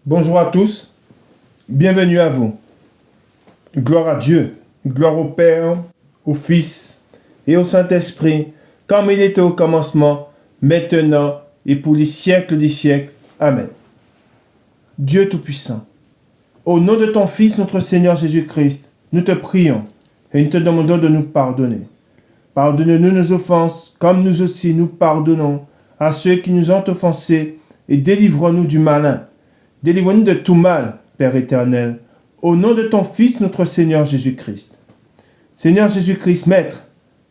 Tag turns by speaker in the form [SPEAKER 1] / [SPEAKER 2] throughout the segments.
[SPEAKER 1] Bonjour à tous, bienvenue à vous. Gloire à Dieu, gloire au Père, au Fils et au Saint-Esprit, comme il était au commencement, maintenant et pour les siècles des siècles. Amen. Dieu Tout-Puissant, au nom de ton Fils, notre Seigneur Jésus-Christ, nous te prions et nous te demandons de nous pardonner. Pardonne-nous nos offenses, comme nous aussi nous pardonnons à ceux qui nous ont offensés, et délivre-nous du malin. Délivre-nous de tout mal, Père éternel, au nom de ton Fils, notre Seigneur Jésus-Christ. Seigneur Jésus-Christ, Maître,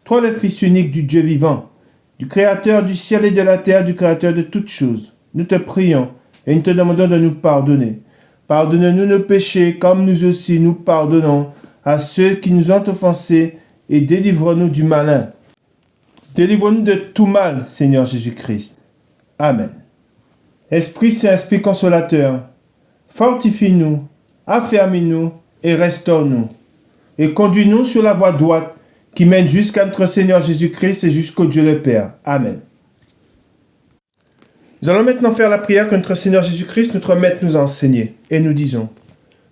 [SPEAKER 1] toi le Fils unique du Dieu vivant, du Créateur du ciel et de la terre, du Créateur de toutes choses, nous te prions et nous te demandons de nous pardonner. Pardonne-nous nos péchés, comme nous aussi nous pardonnons à ceux qui nous ont offensés, et délivre-nous du malin. Délivre-nous de tout mal, Seigneur Jésus-Christ. Amen. Esprit Saint, Esprit Consolateur, fortifie-nous, affermis-nous et restaure-nous, et conduis-nous sur la voie droite qui mène jusqu'à notre Seigneur Jésus-Christ et jusqu'au Dieu le Père. Amen. Nous allons maintenant faire la prière que notre Seigneur Jésus-Christ, notre Maître, nous a enseignée, et nous disons: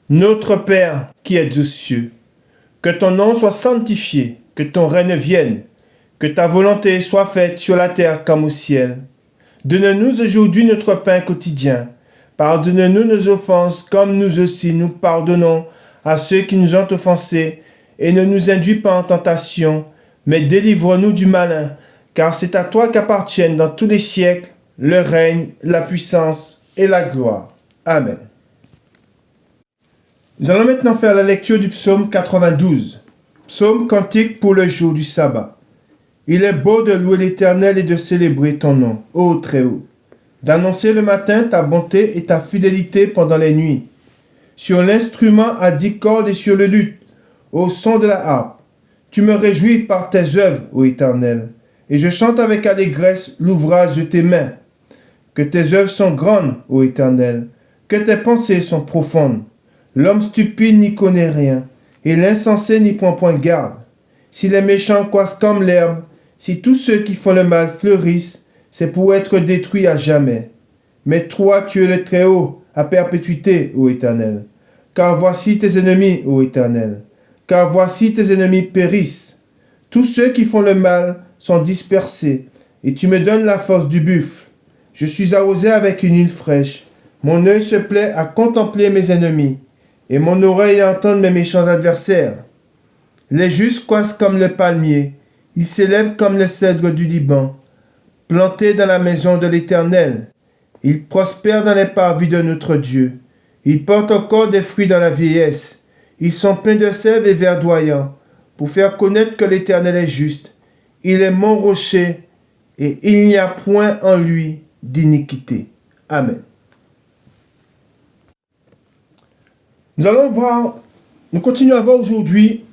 [SPEAKER 1] Notre Père qui es aux cieux, que ton nom soit sanctifié, que ton règne vienne, que ta volonté soit faite sur la terre comme au ciel. Donne-nous aujourd'hui notre pain quotidien. Pardonne-nous nos offenses, comme nous aussi nous pardonnons à ceux qui nous ont offensés, et ne nous induis pas en tentation, mais délivre-nous du malin, car c'est à toi qu'appartiennent dans tous les siècles le règne, la puissance et la gloire. Amen. Nous allons maintenant faire la lecture du psaume 92, psaume cantique pour le jour du sabbat. Il est beau de louer l'Éternel et de célébrer ton nom, ô Très-Haut, d'annoncer le matin ta bonté et ta fidélité pendant les nuits, sur l'instrument à 10 cordes et sur le luth, au son de la harpe. Tu me réjouis par tes œuvres, ô Éternel, et je chante avec allégresse l'ouvrage de tes mains. Que tes œuvres sont grandes, ô Éternel, que tes pensées sont profondes. L'homme stupide n'y connaît rien, et l'insensé n'y prend point garde. Si les méchants croissent comme l'herbe, si tous ceux qui font le mal fleurissent, c'est pour être détruits à jamais. Mais toi, tu es le Très-Haut, à perpétuité, ô Éternel. Car voici tes ennemis, ô Éternel. Car voici tes ennemis périssent. Tous ceux qui font le mal sont dispersés, et tu me donnes la force du buffle. Je suis arrosé avec une huile fraîche. Mon œil se plaît à contempler mes ennemis, et mon oreille à entendre mes méchants adversaires. Les justes croissent comme le palmier, ils s'élèvent comme le cèdre du Liban, plantés dans la maison de l'Éternel. Ils prospèrent dans les parvis de notre Dieu. Ils portent encore des fruits dans la vieillesse. Ils sont pleins de sève et verdoyants, pour faire connaître que l'Éternel est juste. Il est mon rocher, et il n'y a point en lui d'iniquité. Amen. Nous continuons à voir aujourd'hui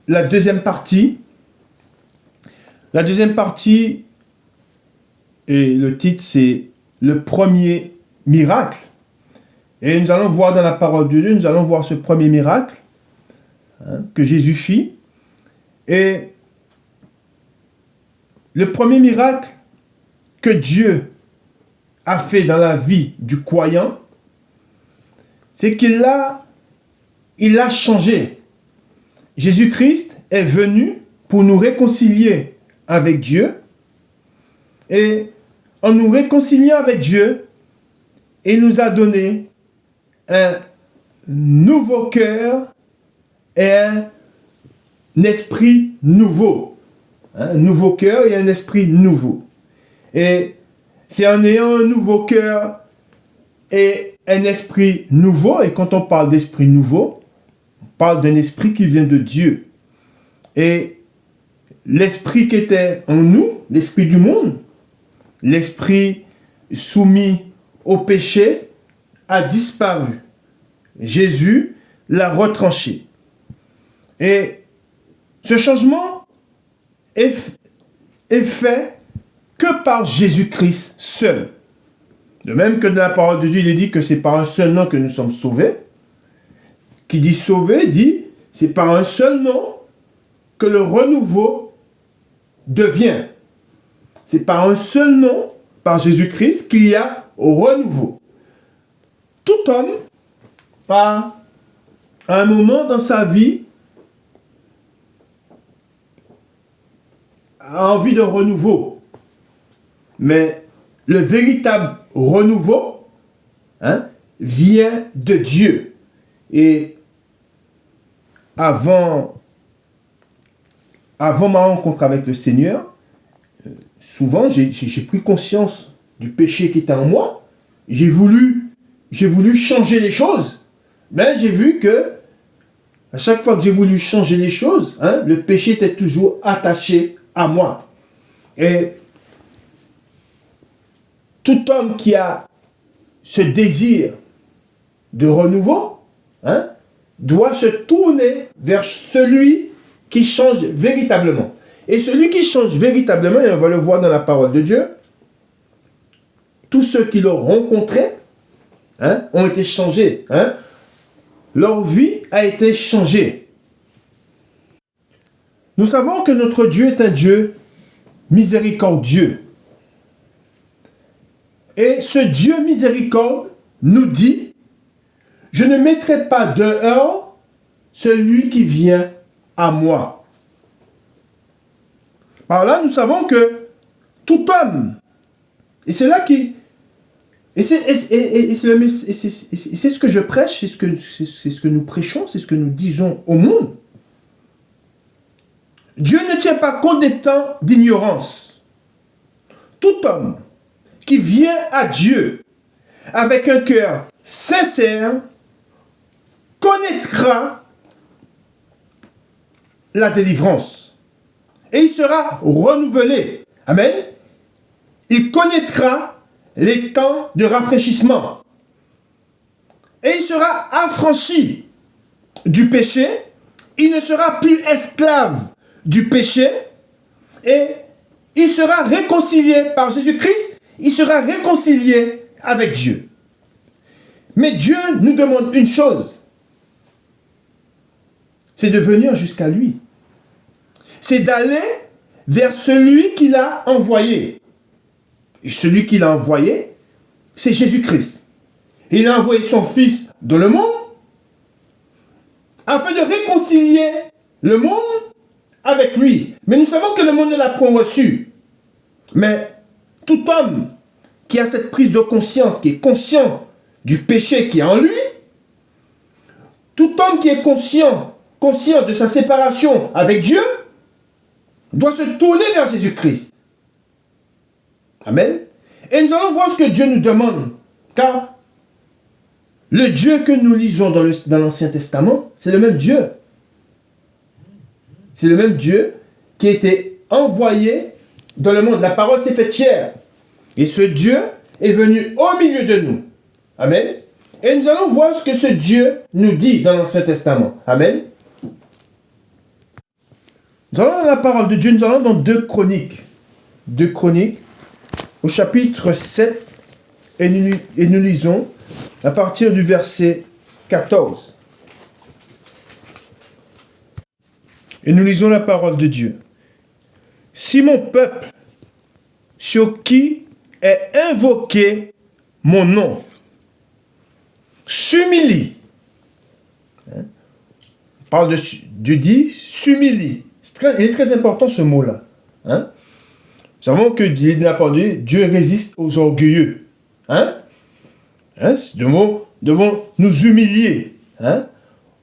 [SPEAKER 1] la deuxième partie. La deuxième partie, et le titre c'est le premier miracle. Et nous allons voir dans la parole de Dieu, nous allons voir ce premier miracle que Jésus fit. Et le premier miracle que Dieu a fait dans la vie du croyant, c'est qu'il a changé. Jésus-Christ est venu pour nous réconcilier avec Dieu. Et en nous réconciliant avec Dieu, il nous a donné un nouveau cœur et un esprit nouveau. Un nouveau cœur et un esprit nouveau. Et c'est en ayant un nouveau cœur et un esprit nouveau, et quand on parle d'esprit nouveau, on parle d'un esprit qui vient de Dieu. Et l'esprit qui était en nous, l'esprit du monde, l'esprit soumis au péché, a disparu. Jésus l'a retranché. Et ce changement est fait que par Jésus-Christ seul. De même que dans la parole de Dieu, il est dit que c'est par un seul nom que nous sommes sauvés. Qui dit sauvé, dit c'est par un seul nom que le renouveau devient. C'est par un seul nom, par Jésus-Christ, qu'il y a renouveau. Toute homme a, à un moment dans sa vie, a envie de renouveau. Mais le véritable renouveau vient de Dieu. Et avant ma rencontre avec le Seigneur, souvent j'ai pris conscience du péché qui était en moi. J'ai voulu changer les choses. Mais j'ai vu que à chaque fois que j'ai voulu changer les choses, le péché était toujours attaché à moi. Et tout homme qui a ce désir de renouveau, doit se tourner vers celui qui change véritablement. Et celui qui change véritablement, et on va le voir dans la parole de Dieu, tous ceux qui l'ont rencontré ont été changés. Leur vie a été changée. Nous savons que notre Dieu est un Dieu miséricordieux. Et ce Dieu miséricorde nous dit, je ne mettrai pas dehors celui qui vient à moi. Par là, nous savons que tout homme, et c'est là qui... Et c'est ce que je prêche, c'est ce que nous prêchons, c'est ce que nous disons au monde. Dieu ne tient pas compte des temps d'ignorance. Tout homme qui vient à Dieu avec un cœur sincère connaîtra la délivrance. Et il sera renouvelé. Amen. Il connaîtra les temps de rafraîchissement. Et il sera affranchi du péché. Il ne sera plus esclave du péché. Et il sera réconcilié par Jésus-Christ. Il sera réconcilié avec Dieu. Mais Dieu nous demande une chose. C'est de venir jusqu'à lui. C'est d'aller vers celui qu'il a envoyé. Et celui qu'il a envoyé, c'est Jésus-Christ. Il a envoyé son Fils dans le monde afin de réconcilier le monde avec lui. Mais nous savons que le monde ne l'a point reçu. Mais tout homme qui a cette prise de conscience, qui est conscient du péché qui est en lui, tout homme qui est conscient de sa séparation avec Dieu, doit se tourner vers Jésus-Christ. Amen. Et nous allons voir ce que Dieu nous demande. Car le Dieu que nous lisons dans l'Ancien Testament, c'est le même Dieu. C'est le même Dieu qui a été envoyé dans le monde. La parole s'est faite chair. Et ce Dieu est venu au milieu de nous. Amen. Et nous allons voir ce que ce Dieu nous dit dans l'Ancien Testament. Amen. Nous allons dans la parole de Dieu, nous allons dans 2 Chroniques. 2 Chroniques, au chapitre 7, et nous lisons à partir du verset 14. Et nous lisons la parole de Dieu. Si mon peuple, sur qui est invoqué mon nom, s'humilie, on parle de Dieu dit, s'humilie. Il est très important ce mot-là. Nous savons que Dieu résiste aux orgueilleux. Nous devons nous humilier.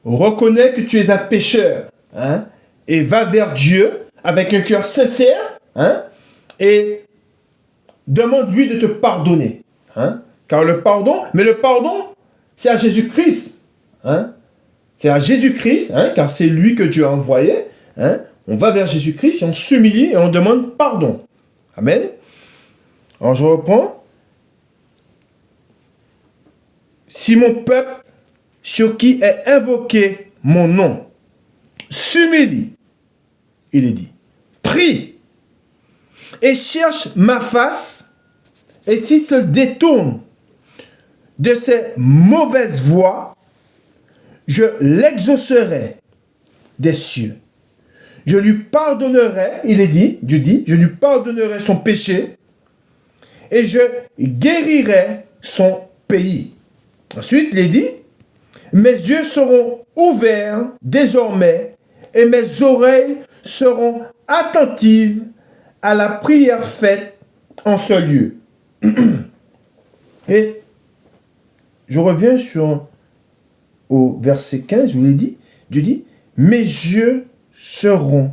[SPEAKER 1] Reconnais que tu es un pécheur. Et va vers Dieu avec un cœur sincère. Et demande-lui de te pardonner. Car le pardon, c'est à Jésus-Christ. C'est à Jésus-Christ, car c'est lui que Dieu a envoyé. On va vers Jésus-Christ et on s'humilie et on demande pardon. Amen. Alors je reprends. Si mon peuple, sur qui est invoqué mon nom, s'humilie, il est dit, prie et cherche ma face, et s'il se détourne de ses mauvaises voies, je l'exaucerai des cieux. Je lui pardonnerai, il est dit, Dieu dit, je lui pardonnerai son péché et je guérirai son pays. Ensuite, il est dit, mes yeux seront ouverts désormais et mes oreilles seront attentives à la prière faite en ce lieu. Et je reviens au verset 15 où il dit, Dieu dit, mes yeux seront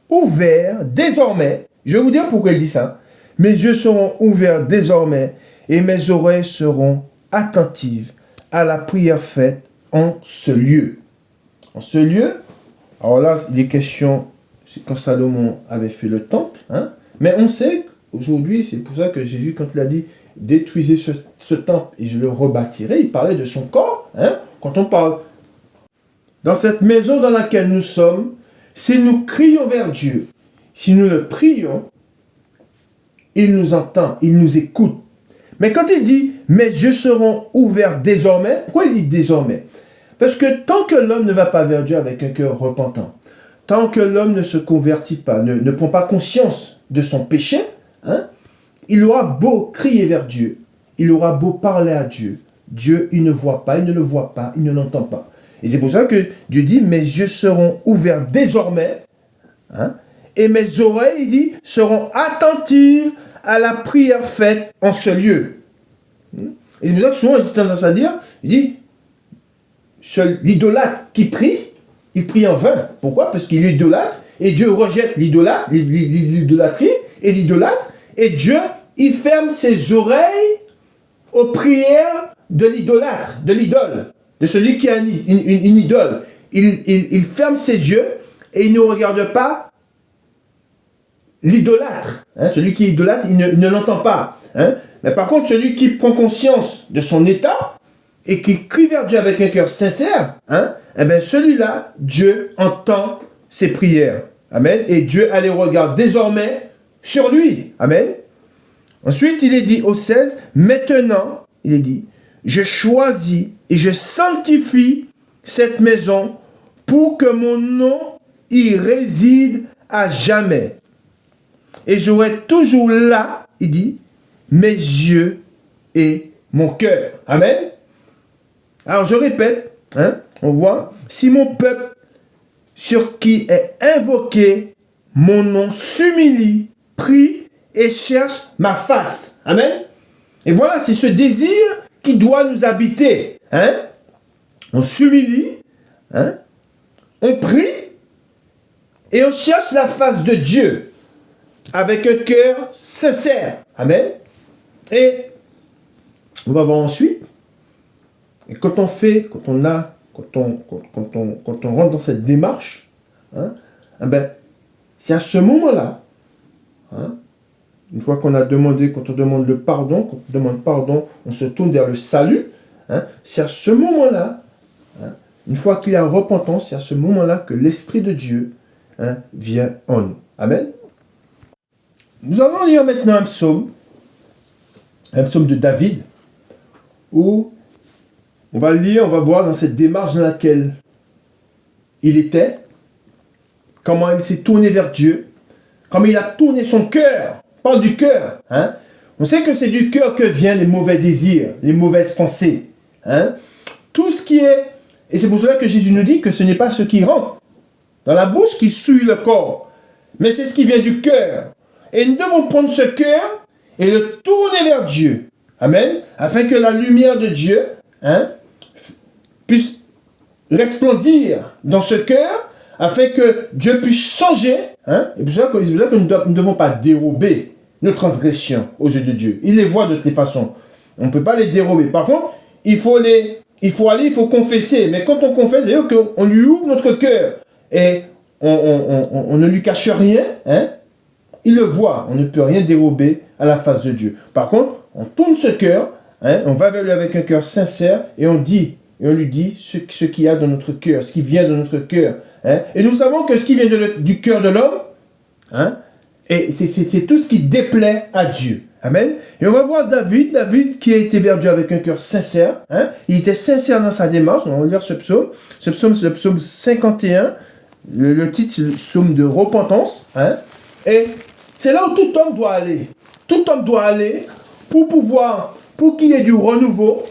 [SPEAKER 1] ouverts désormais. Je vais vous dire pourquoi il dit ça. Mes yeux seront ouverts désormais et mes oreilles seront attentives à la prière faite en ce lieu. En ce lieu, alors là, il est question, c'est quand Salomon avait fait le temple, hein, mais on sait qu'aujourd'hui, c'est pour ça que Jésus, quand il a dit, détruisez ce temple et je le rebâtirai, il parlait de son corps. Hein, quand on parle dans cette maison dans laquelle nous sommes, si nous crions vers Dieu, si nous le prions, il nous entend, il nous écoute. Mais quand il dit « mes yeux seront ouverts désormais », pourquoi il dit « désormais » ? Parce que tant que l'homme ne va pas vers Dieu avec un cœur repentant, tant que l'homme ne se convertit pas, ne prend pas conscience de son péché, hein, il aura beau crier vers Dieu, il aura beau parler à Dieu, Dieu, il ne voit pas, il ne le voit pas, il ne l'entend pas. Et c'est pour ça que Dieu dit « mes yeux seront ouverts désormais hein, » et mes oreilles, il dit, seront attentives à la prière faite en ce lieu. Et c'est pour ça que souvent, j'ai tendance à dire, il dit, l'idolâtre qui prie, il prie en vain. Pourquoi? Parce qu'il est idolâtre, et Dieu rejette l'idolâtrie et l'idolâtre, et Dieu, il ferme ses oreilles aux prières de l'idolâtre, de l'idole, de celui qui a une idole. Il ferme ses yeux, et il ne regarde pas l'idolâtre, hein, celui qui est idolâtre, il ne l'entend pas. Hein. Mais par contre, celui qui prend conscience de son état et qui crie vers Dieu avec un cœur sincère, hein, eh bien celui-là, Dieu entend ses prières. Amen. Et Dieu a les regards désormais sur lui. Amen. Ensuite, il est dit au 16, maintenant, il est dit, je choisis et je sanctifie cette maison pour que mon nom y réside à jamais. Et j'aurai toujours là, il dit, mes yeux et mon cœur. Amen. Alors je répète, hein, on voit, si mon peuple sur qui est invoqué mon nom s'humilie, prie et cherche ma face. Amen. Et voilà, c'est ce désir qui doit nous habiter. Hein. On s'humilie, hein, on prie et on cherche la face de Dieu. Avec un cœur sincère. Amen. Et on va voir ensuite. Et quand on rentre dans cette démarche, hein, eh ben, c'est à ce moment-là, hein, une fois qu'on a demandé, quand on demande le pardon, quand on demande pardon, on se tourne vers le salut. Hein, c'est à ce moment-là, hein, une fois qu'il y a repentance, c'est à ce moment-là que l'Esprit de Dieu hein, vient en nous. Amen. Nous allons lire maintenant un psaume de David, où on va lire, on va voir dans cette démarche dans laquelle il était, comment il s'est tourné vers Dieu, comment il a tourné son cœur, on parle du cœur. Hein? On sait que c'est du cœur que viennent les mauvais désirs, les mauvaises pensées. Hein? Tout ce qui est, et c'est pour cela que Jésus nous dit que ce n'est pas ce qui rentre dans la bouche qui souille le corps, mais c'est ce qui vient du cœur. Et nous devons prendre ce cœur et le tourner vers Dieu. Amen. Afin que la lumière de Dieu hein, puisse resplendir dans ce cœur, afin que Dieu puisse changer. Hein. Et c'est pour ça que nous ne devons pas dérober nos transgressions aux yeux de Dieu. Il les voit de toutes façons. On ne peut pas les dérober. Par contre, il faut confesser. Mais quand on confesse, c'est-à-dire qu'on lui ouvre notre cœur. Et on ne lui cache rien. Hein. Il le voit, on ne peut rien dérober à la face de Dieu. Par contre, on tourne ce cœur, hein, on va vers lui avec un cœur sincère et on lui dit ce qu'il y a dans notre cœur, ce qui vient de notre cœur. Hein. Et nous savons que ce qui vient du cœur de l'homme, hein, c'est tout ce qui déplaît à Dieu. Amen. Et on va voir David qui a été vers Dieu avec un cœur sincère. Hein. Il était sincère dans sa démarche. On va lire ce psaume. Ce psaume, c'est le psaume 51. Le titre, c'est le psaume de repentance. Hein. Et c'est là où tout homme doit aller. Tout homme doit aller pour qu'il y ait du renouveau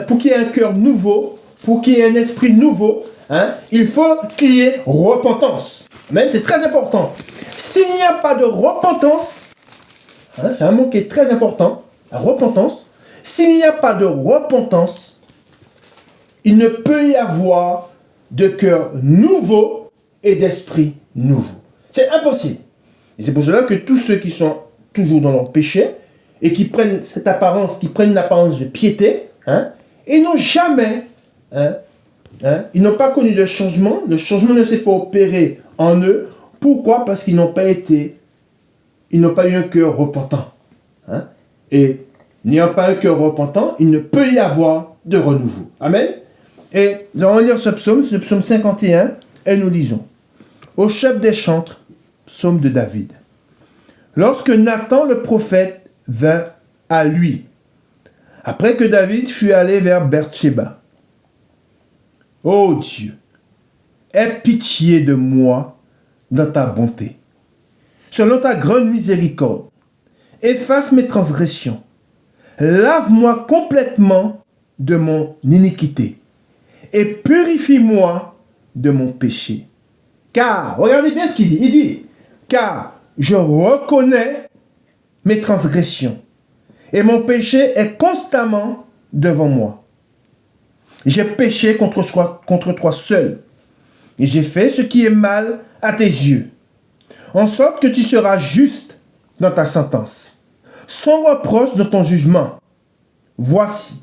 [SPEAKER 1] pour qu'il y ait un cœur nouveau, pour qu'il y ait un esprit nouveau, hein, il faut qu'il y ait repentance. Amen, c'est très important. S'il n'y a pas de repentance, hein, c'est un mot qui est très important, la repentance. S'il n'y a pas de repentance, il ne peut y avoir de cœur nouveau et d'esprit nouveau. C'est impossible. Et c'est pour cela que tous ceux qui sont toujours dans leur péché et qui prennent cette apparence, qui prennent l'apparence de piété, hein, ils n'ont jamais, ils n'ont pas connu de changement. Le changement ne s'est pas opéré en eux. Pourquoi? Parce qu'ils n'ont pas eu un cœur repentant. Hein? Et n'ayant pas un cœur repentant, il ne peut y avoir de renouveau. Amen. Et nous allons lire ce psaume, c'est le psaume 51, et nous lisons. Au chef des chantres, psaume de David. Lorsque Nathan le prophète vint à lui, après que David fut allé vers Beersheba. Ô Dieu, aie pitié de moi dans ta bonté. Selon ta grande miséricorde, efface mes transgressions. Lave-moi complètement de mon iniquité et purifie-moi de mon péché. Car, regardez bien ce qu'il dit. Il dit, car je reconnais mes transgressions et mon péché est constamment devant moi. J'ai péché contre toi seul et j'ai fait ce qui est mal à tes yeux, en sorte que tu seras juste dans ta sentence, sans reproche dans ton jugement. Voici,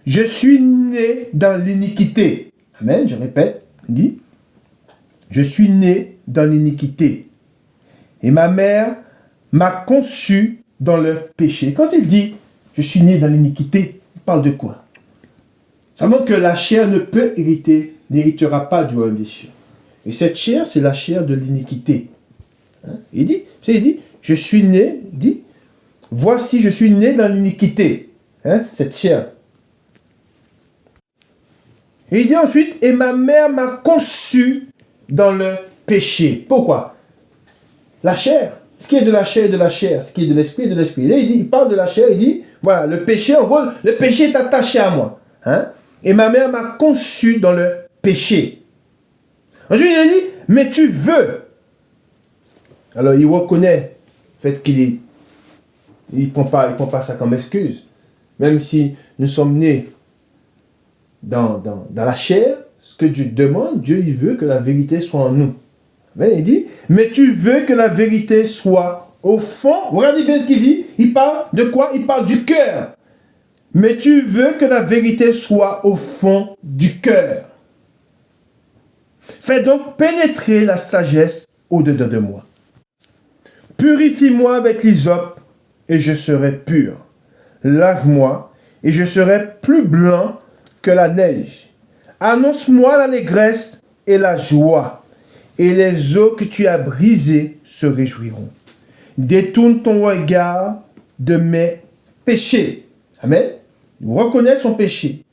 [SPEAKER 1] je suis né dans l'iniquité. Amen, je répète, il dit, je suis né dans l'iniquité. Et ma mère m'a conçu dans le péché. Quand il dit, je suis né dans l'iniquité, il parle de quoi? Seulement que la chair ne peut hériter, n'héritera pas du royaume des cieux. Et cette chair, c'est la chair de l'iniquité. Hein? Il dit, je suis né, il dit, voici, je suis né dans l'iniquité. Hein? Cette chair. Et il dit ensuite, et ma mère m'a conçu dans le péché. Pourquoi? La chair. Ce qui est de la chair est de la chair. Ce qui est de l'esprit est de l'esprit. Là, il parle de la chair, il dit, voilà, le péché, en gros, le péché est attaché à moi. Hein? Et ma mère m'a conçu dans le péché. Ensuite, il a dit, mais tu veux. Alors, il reconnaît le fait qu'il ne prend pas ça comme excuse. Même si nous sommes nés dans la chair, ce que Dieu demande, Dieu il veut que la vérité soit en nous. Mais il dit, mais tu veux que la vérité soit au fond. Regardez bien ce qu'il dit. Il parle de quoi? Il parle du cœur. Mais tu veux que la vérité soit au fond du cœur. Fais donc pénétrer la sagesse au-dedans de moi. Purifie-moi avec l'hysope et je serai pur. Lave-moi et je serai plus blanc que la neige. Annonce-moi l'allégresse et la joie, et les os que tu as brisés se réjouiront. Détourne ton regard de mes péchés. Amen. Il reconnaît son péché.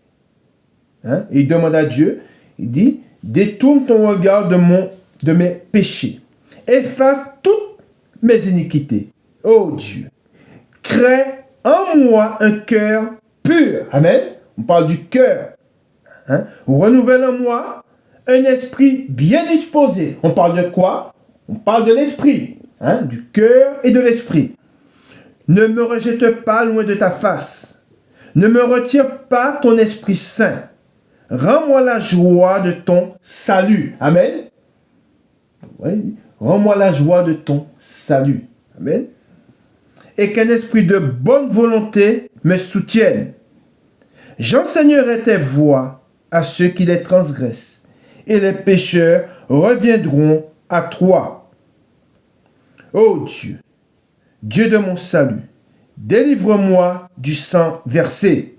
[SPEAKER 1] Hein? Et il demande à Dieu, il dit, détourne ton regard de mes péchés. Efface toutes mes iniquités. Oh Dieu, crée en moi un cœur pur. Amen. On parle du cœur. Hein? Renouvelle en moi un esprit bien disposé. On parle de quoi? On parle de l'esprit. Hein? Du cœur et de l'esprit. Ne me rejette pas loin de ta face. Ne me retire pas ton Esprit Saint. Rends-moi la joie de ton salut. Amen. Oui. Rends-moi la joie de ton salut. Amen. Et qu'un esprit de bonne volonté me soutienne. J'enseignerai tes voies à ceux qui les transgressent, et les pécheurs reviendront à toi. Ô Dieu, Dieu de mon salut, délivre-moi du sang versé.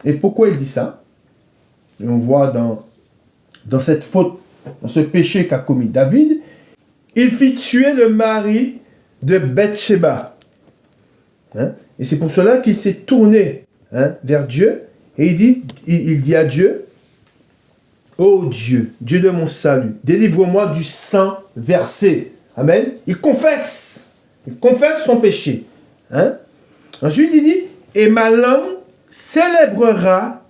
[SPEAKER 1] Et pourquoi il dit ça? Et on voit dans cette faute, dans ce péché qu'a commis David, il fit tuer le mari de Bathsheba. Hein? Et c'est pour cela qu'il s'est tourné vers Dieu et il dit à Dieu, ô Dieu, Dieu de mon salut, délivre-moi du sang versé. Amen. Il confesse son péché. Hein? Ensuite, il dit, et ma langue célébrera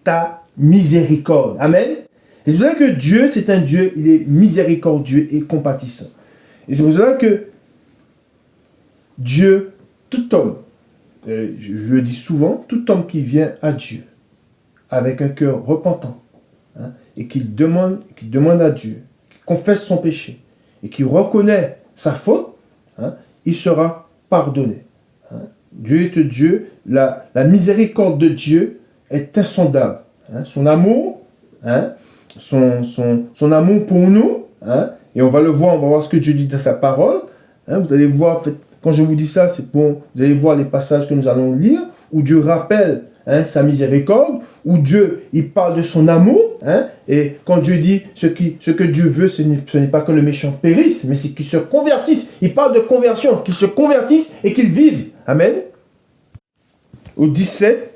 [SPEAKER 1] ta miséricorde. Amen. Et c'est pour ça que Dieu, c'est un Dieu, il est miséricordieux et compatissant. Et c'est pour ça que Dieu, tout homme, je le dis souvent, tout homme qui vient à Dieu avec un cœur repentant, hein, et qui demande à Dieu, qui confesse son péché, et qui reconnaît sa faute, hein, il sera pardonné. Hein. Dieu est Dieu, la miséricorde de Dieu est insondable. Hein. Son amour, hein, son amour pour nous, hein, et on va le voir, on va voir ce que Dieu dit dans sa parole. Hein, vous allez voir, en fait, quand je vous dis ça, c'est pour, vous allez voir les passages que nous allons lire, où Dieu rappelle, hein, sa miséricorde, où Dieu, il parle de son amour, hein, et quand Dieu dit ce que Dieu veut, ce n'est pas que le méchant périsse, mais c'est qu'il se convertisse. Il parle de conversion, qu'il se convertisse et qu'il vive. Amen. Au 17,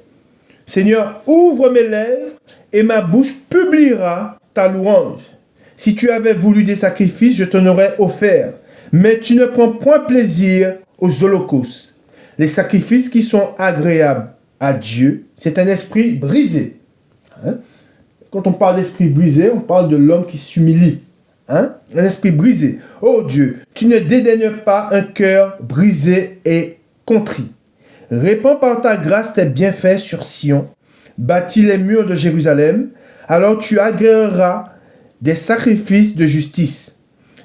[SPEAKER 1] Seigneur, ouvre mes lèvres et ma bouche publiera ta louange. Si tu avais voulu des sacrifices, je t'en aurais offert. Mais tu ne prends point plaisir aux holocaustes. Les sacrifices qui sont agréables à Dieu, c'est un esprit brisé. Hein? Quand on parle d'esprit brisé, on parle de l'homme qui s'humilie. Hein? Un esprit brisé. Oh Dieu, tu ne dédaignes pas un cœur brisé et contrit. Répands par ta grâce tes bienfaits sur Sion. Bâtis les murs de Jérusalem. Alors tu agréeras des sacrifices de justice,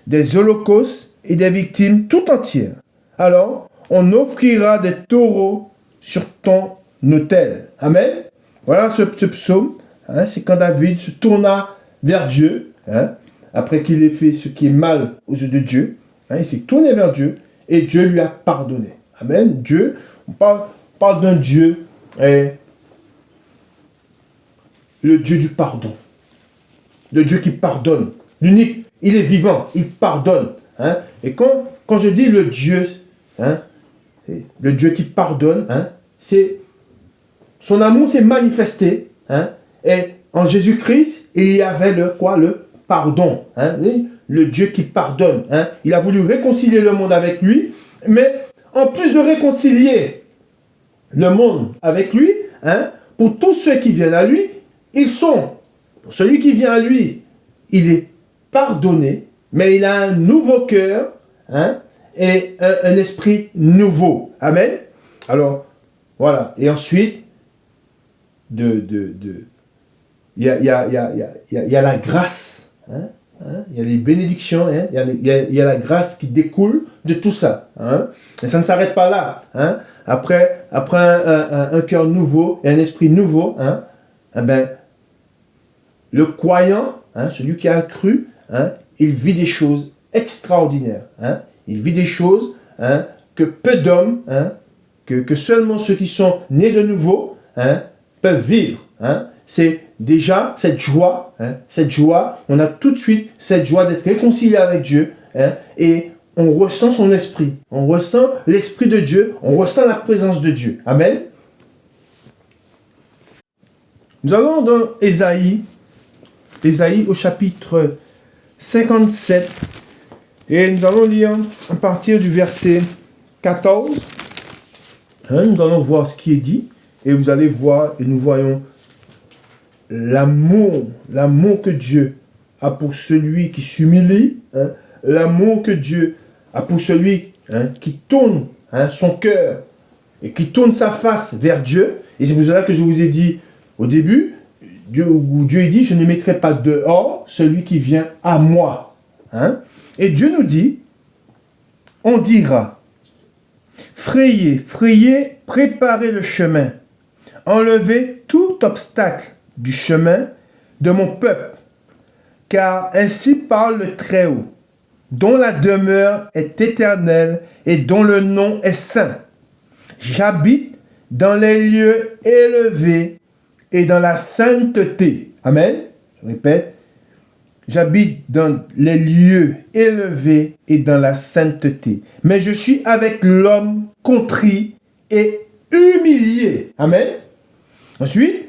[SPEAKER 1] des holocaustes et des victimes tout entières. Alors, on offrira des taureaux sur ton autel. Amen. Voilà ce psaume. Hein, c'est quand David se tourna vers Dieu, hein, après qu'il ait fait ce qui est mal aux yeux de Dieu. Hein, il s'est tourné vers Dieu et Dieu lui a pardonné. Amen. Dieu, on parle d'un Dieu, le Dieu du pardon. Le Dieu qui pardonne. L'unique, il est vivant, il pardonne. Hein? Et quand je dis le Dieu, hein, le Dieu qui pardonne, hein, c'est son amour s'est manifesté, hein, et en Jésus-Christ, il y avait le pardon. Hein, le Dieu qui pardonne. Hein. Il a voulu réconcilier le monde avec lui, mais en plus de réconcilier le monde avec lui, hein, pour tous ceux qui viennent à lui, pour celui qui vient à lui, il est pardonné, mais il a un nouveau cœur, hein, et un esprit nouveau. Amen. Alors, voilà. Et ensuite, il y a la grâce. Hein, hein, il y a les bénédictions. Hein, il y a la grâce qui découle de tout ça. Hein, et ça ne s'arrête pas là. Hein, après un cœur nouveau et un esprit nouveau, hein, eh ben, le croyant, hein, celui qui a cru, hein, il vit des choses extraordinaires. Hein, il vit des choses, hein, que peu d'hommes, hein, que seulement ceux qui sont nés de nouveau, hein, peuvent vivre. Hein. C'est déjà cette joie, on a tout de suite cette joie d'être réconcilié avec Dieu, hein, et on ressent son esprit, on ressent l'esprit de Dieu, on ressent la présence de Dieu. Amen. Nous allons dans Ésaïe au chapitre 57, et nous allons lire à partir du verset 14. Hein, nous allons voir ce qui est dit, et vous allez voir, et nous voyons l'amour que Dieu a pour celui qui s'humilie, hein, l'amour que Dieu a pour celui, hein, qui tourne, hein, son cœur et qui tourne sa face vers Dieu. Et c'est pour cela que je vous ai dit au début, Dieu dit, je ne mettrai pas dehors celui qui vient à moi. Hein. Et Dieu nous dit, on dira, frayez, préparez le chemin, enlevez tout obstacle du chemin de mon peuple, car ainsi parle le Très-Haut, dont la demeure est éternelle et dont le nom est saint. J'habite dans les lieux élevés et dans la sainteté. Amen. Je répète, j'habite dans les lieux élevés et dans la sainteté. Mais je suis avec l'homme contrit et humilié. Amen. Ensuite,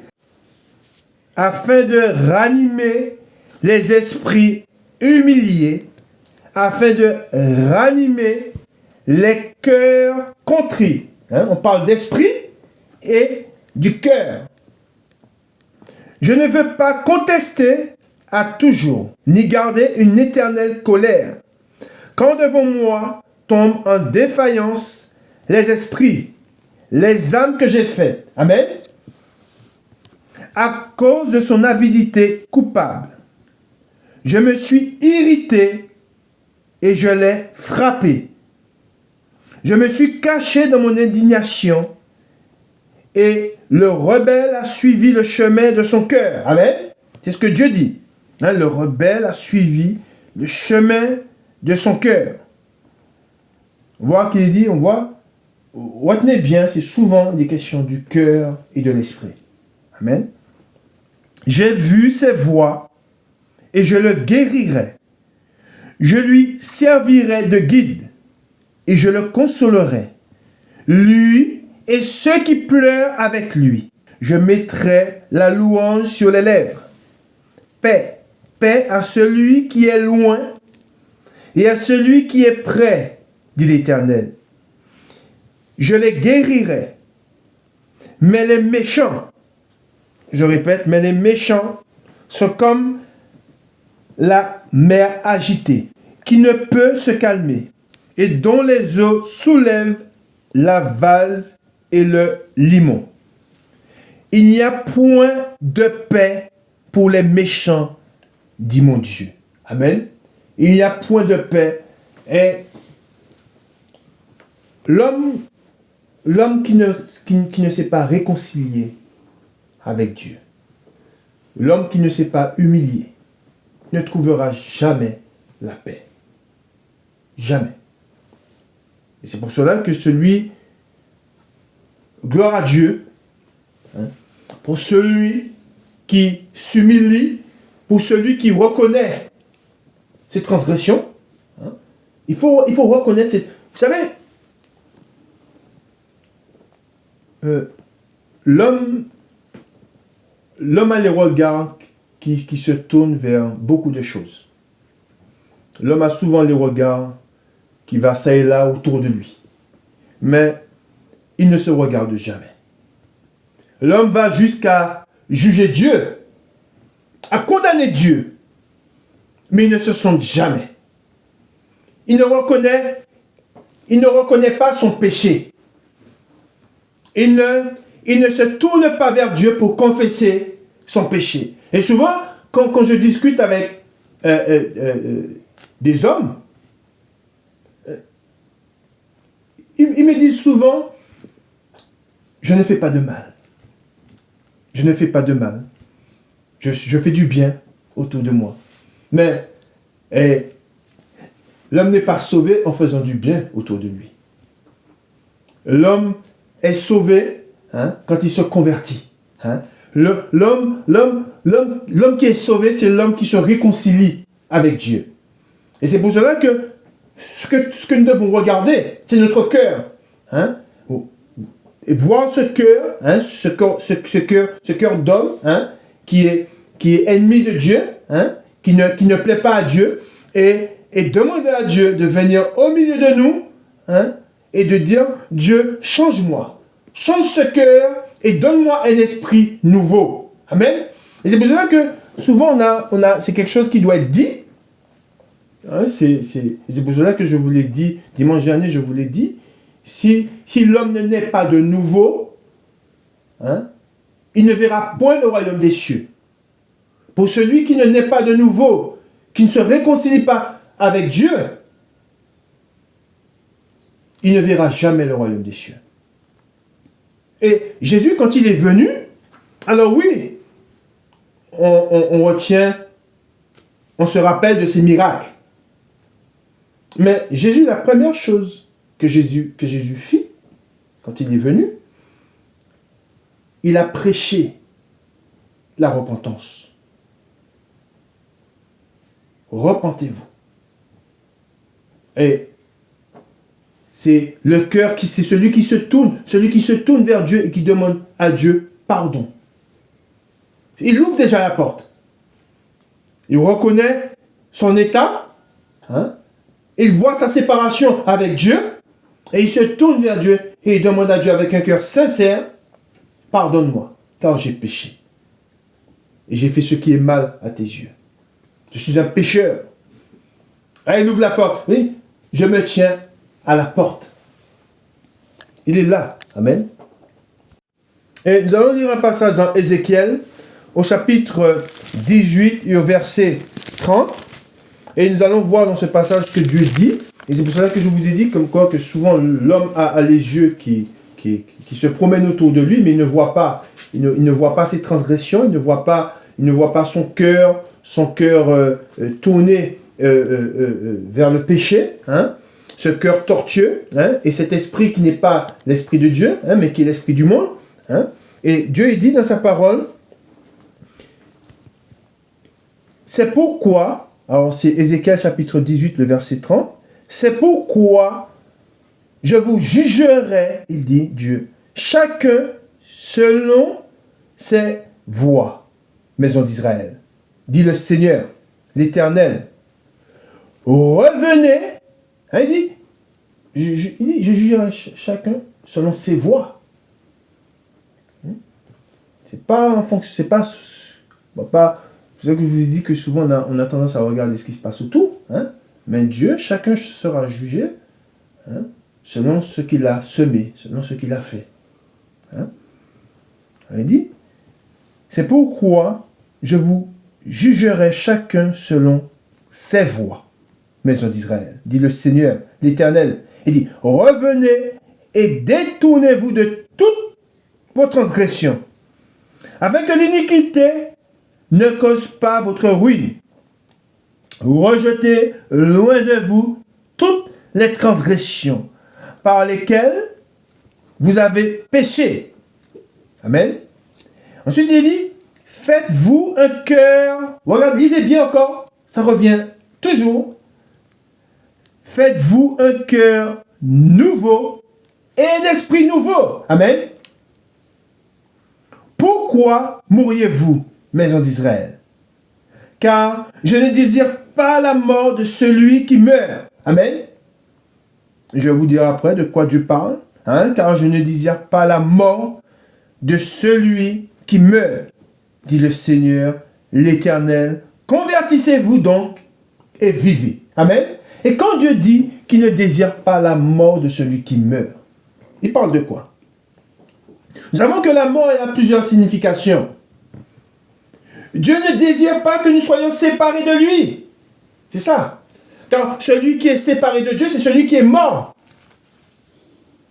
[SPEAKER 1] afin de ranimer les esprits humiliés, afin de ranimer les cœurs contrits. Hein, on parle d'esprit et du cœur. Je ne veux pas contester à toujours, ni garder une éternelle colère. Quand devant moi tombent en défaillance les esprits, les âmes que j'ai faites, amen, à cause de son avidité coupable, je me suis irrité et je l'ai frappé. Je me suis caché dans mon indignation et le rebelle a suivi le chemin de son cœur. Amen. C'est ce que Dieu dit. Hein, le rebelle a suivi le chemin de son cœur. On voit qu'il dit, retenez bien, c'est souvent des questions du cœur et de l'esprit. Amen. J'ai vu ses voies et je le guérirai. Je lui servirai de guide et je le consolerai. Lui et ceux qui pleurent avec lui. Je mettrai la louange sur les lèvres. Paix, paix à celui qui est loin et à celui qui est près, dit l'Éternel. Je les guérirai. Mais les méchants, je répète, mais les méchants sont comme la mer agitée, qui ne peut se calmer, et dont les eaux soulèvent la vase et le limon. Il n'y a point de paix pour les méchants, dit mon Dieu. Amen. Il n'y a point de paix. Et l'homme qui ne s'est pas réconcilié avec Dieu, l'homme qui ne s'est pas humilié, ne trouvera jamais la paix. Jamais. Et c'est pour cela que gloire à Dieu, hein, pour celui qui s'humilie, pour celui qui reconnaît ses transgressions, hein, il faut reconnaître cette... Vous savez, l'homme a les regards qui se tournent vers beaucoup de choses. L'homme a souvent les regards qui vont ça et là autour de lui. Mais il ne se regarde jamais. L'homme va jusqu'à juger Dieu, à condamner Dieu, mais il ne se sonde jamais. Il ne reconnaît pas son péché. Il ne se tourne pas vers Dieu pour confesser son péché. Et souvent, quand je discute avec des hommes, ils me disent souvent, je ne fais pas de mal. Je ne fais pas de mal. Je fais du bien autour de moi. Mais l'homme n'est pas sauvé en faisant du bien autour de lui. L'homme est sauvé, hein, quand il se convertit. Hein. L'homme qui est sauvé, c'est l'homme qui se réconcilie avec Dieu. Et c'est pour cela que ce que nous devons regarder, c'est notre cœur. Hein. Et voir ce cœur, hein, ce cœur d'homme, hein, qui est ennemi de Dieu, hein, qui ne plaît pas à Dieu, et demander à Dieu de venir au milieu de nous, hein, et de dire, Dieu, change-moi. Change ce cœur et donne-moi un esprit nouveau. Amen. Et c'est pour cela que souvent c'est quelque chose qui doit être dit. Hein, c'est pour cela que je vous l'ai dit, dimanche dernier, je vous l'ai dit. Si l'homme ne naît pas de nouveau, hein, il ne verra point le royaume des cieux. Pour celui qui ne naît pas de nouveau, qui ne se réconcilie pas avec Dieu, il ne verra jamais le royaume des cieux. Et Jésus, quand il est venu, alors oui, on retient, on se rappelle de ses miracles. Mais Jésus, la première chose que Jésus fit, quand il est venu, il a prêché la repentance. Repentez-vous. Et c'est le cœur c'est celui qui se tourne vers Dieu et qui demande à Dieu pardon. Il ouvre déjà la porte. Il reconnaît son état, hein? Il voit sa séparation avec Dieu et il se tourne vers Dieu et il demande à Dieu avec un cœur sincère pardonne-moi, car j'ai péché. Et j'ai fait ce qui est mal à tes yeux. Je suis un pécheur. Ah, il ouvre la porte. Oui, je me tiens à la porte. Il est là. Amen. Et nous allons lire un passage dans Ézéchiel, au chapitre 18 et au verset 30. Et nous allons voir dans ce passage que Dieu dit. Et c'est pour cela que je vous ai dit comme quoi que souvent l'homme a les yeux qui se promènent autour de lui, mais il ne voit pas. Il ne voit pas ses transgressions, il ne voit pas son cœur tourné vers le péché, hein, ce cœur tortueux, hein, et cet esprit qui n'est pas l'esprit de Dieu, hein, mais qui est l'esprit du monde. Hein. Et Dieu il dit dans sa parole, c'est pourquoi, alors c'est Ézéchiel chapitre 18, le verset 30, c'est pourquoi je vous jugerai, il dit Dieu, chacun selon ses voies, maison d'Israël, dit le Seigneur, l'Éternel. Revenez, hein, il dit, je jugerai chacun selon ses voies. C'est pas en fonction, c'est pas, vous savez que je vous ai dit que souvent on a tendance à regarder ce qui se passe autour, hein, mais Dieu, chacun sera jugé, hein, selon ce qu'il a semé, selon ce qu'il a fait. Hein. Il dit, c'est pourquoi je vous jugerai chacun selon ses voies, maison d'Israël, dit le Seigneur, l'Éternel. Il dit, revenez et détournez-vous de toutes vos transgressions, afin que l'iniquité ne cause pas votre ruine. Rejetez loin de vous toutes les transgressions par lesquelles vous avez péché. Amen. Ensuite, il dit, faites-vous un cœur. Regarde, lisez bien encore. Ça revient toujours. Faites-vous un cœur nouveau et un esprit nouveau. Amen. Pourquoi mourriez-vous, maison d'Israël? Car je ne désire pas la mort de celui qui meurt. Amen. Je vais vous dire après de quoi Dieu parle. Hein, car je ne désire pas la mort de celui qui meurt, dit le Seigneur, l'Éternel. Convertissez-vous donc et vivez. Amen. Et quand Dieu dit qu'il ne désire pas la mort de celui qui meurt, il parle de quoi? Nous savons que la mort a plusieurs significations. Dieu ne désire pas que nous soyons séparés de lui. C'est ça. Car celui qui est séparé de Dieu, c'est celui qui est mort.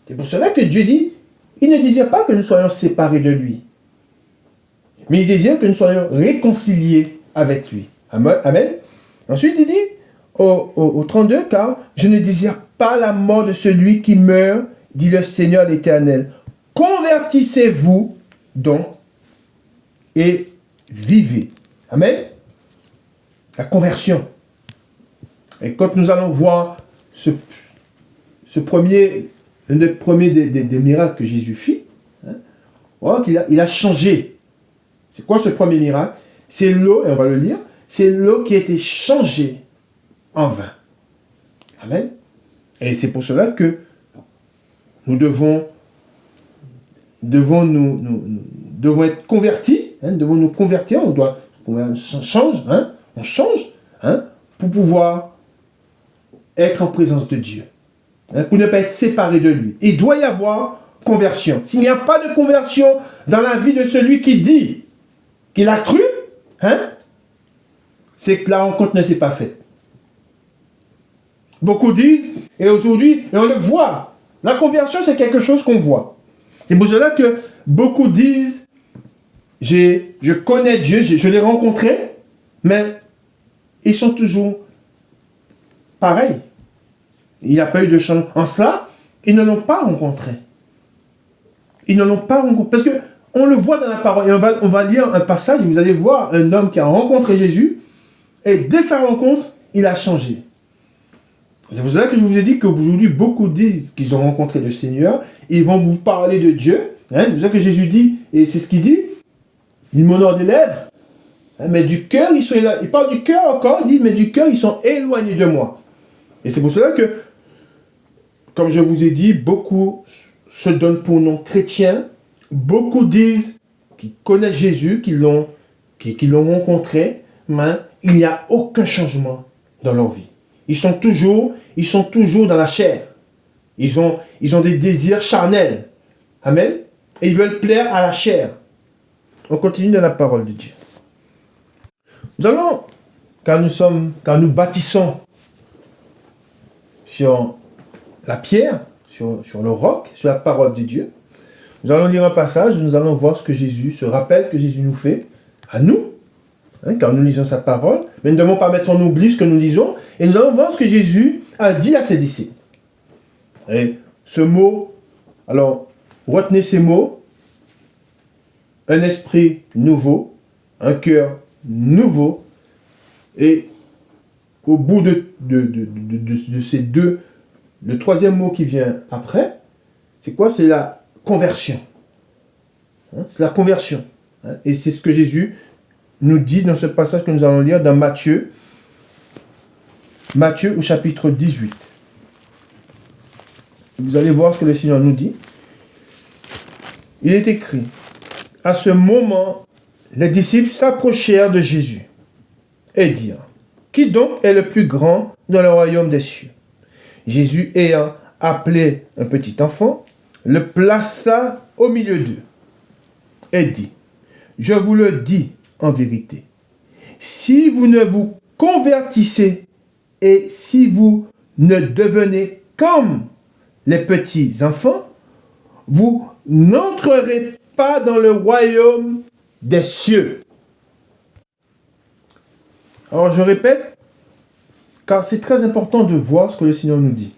[SPEAKER 1] C'est pour cela que Dieu dit, il ne désire pas que nous soyons séparés de lui. Mais il désire que nous soyons réconciliés avec lui. Amen. Ensuite, il dit, au 32, car je ne désire pas la mort de celui qui meurt, dit le Seigneur l'Éternel. Convertissez-vous donc et vivez. Amen. La conversion. Et quand nous allons voir un des premiers des miracles que Jésus fit, hein, voilà qu'il a changé. C'est quoi ce premier miracle? C'est l'eau, et on va le lire, c'est l'eau qui a été changée en vin. Amen. Et c'est pour cela que nous devons être convertis, hein, devons nous convertir, on change, hein, pour pouvoir être en présence de Dieu, hein, pour ne pas être séparé de lui. Il doit y avoir conversion. S'il n'y a pas de conversion dans la vie de celui qui dit qu'il a cru, hein, c'est que la rencontre ne s'est pas faite. Beaucoup disent, et aujourd'hui, et on le voit, la conversion c'est quelque chose qu'on voit. C'est pour cela que beaucoup disent, je connais Dieu, je l'ai rencontré, mais ils sont toujours pareils. Il n'y a pas eu de changement. En cela, ils ne l'ont pas rencontré. Ils ne l'ont pas rencontré. Parce qu'on le voit dans la parole. Et on va lire un passage, et vous allez voir un homme qui a rencontré Jésus, et dès sa rencontre, il a changé. C'est pour cela que je vous ai dit qu'aujourd'hui, beaucoup disent qu'ils ont rencontré le Seigneur, ils vont vous parler de Dieu. Hein, c'est pour ça que Jésus dit, et c'est ce qu'il dit, ils m'honorent des lèvres, hein, mais du cœur, ils sont là. Il parle du cœur encore, il dit, mais du cœur, ils sont éloignés de moi. Et c'est pour cela que, comme je vous ai dit, beaucoup se donnent pour nom chrétiens, beaucoup disent qu'ils connaissent Jésus, qu'ils l'ont rencontré, mais il n'y a aucun changement dans leur vie. Ils sont toujours dans la chair. Ils ont des désirs charnels. Amen. Et ils veulent plaire à la chair. On continue dans la parole de Dieu. Nous allons, car nous bâtissons sur la pierre, sur le roc, sur la parole de Dieu. Nous allons lire un passage, nous allons voir ce rappel que Jésus nous fait à nous, car nous lisons sa parole, mais nous ne devons pas mettre en oubli ce que nous lisons, et nous allons voir ce que Jésus a dit à ses disciples. Et ce mot, alors, retenez ces mots, un esprit nouveau, un cœur nouveau, et au bout de ces deux, le troisième mot qui vient après, c'est quoi? C'est la conversion. C'est la conversion. Et c'est ce que Jésus nous dit dans ce passage que nous allons lire dans Matthieu au chapitre 18. Vous allez voir ce que le Seigneur nous dit. Il est écrit, à ce moment, les disciples s'approchèrent de Jésus et dirent, qui donc est le plus grand dans le royaume des cieux? Jésus ayant appelé un petit enfant, le plaça au milieu d'eux et dit, je vous le dis en vérité, si vous ne vous convertissez et si vous ne devenez comme les petits enfants, vous n'entrerez pas dans le royaume des cieux. Alors je répète, car c'est très important de voir ce que le Seigneur nous dit.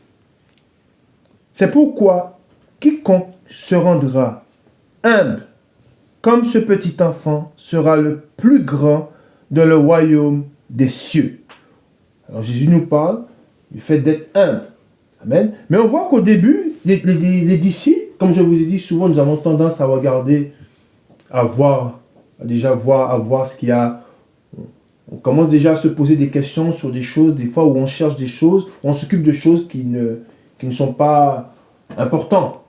[SPEAKER 1] C'est pourquoi quiconque se rendra humble comme ce petit enfant sera le plus grand dans le royaume des cieux. Alors Jésus nous parle du fait d'être humble. Amen. Mais on voit qu'au début, les disciples, comme je vous ai dit, souvent nous avons tendance à regarder, à voir ce qu'il y a. On commence déjà à se poser des questions sur des choses, des fois où on cherche des choses, où on s'occupe de choses qui ne sont pas importantes.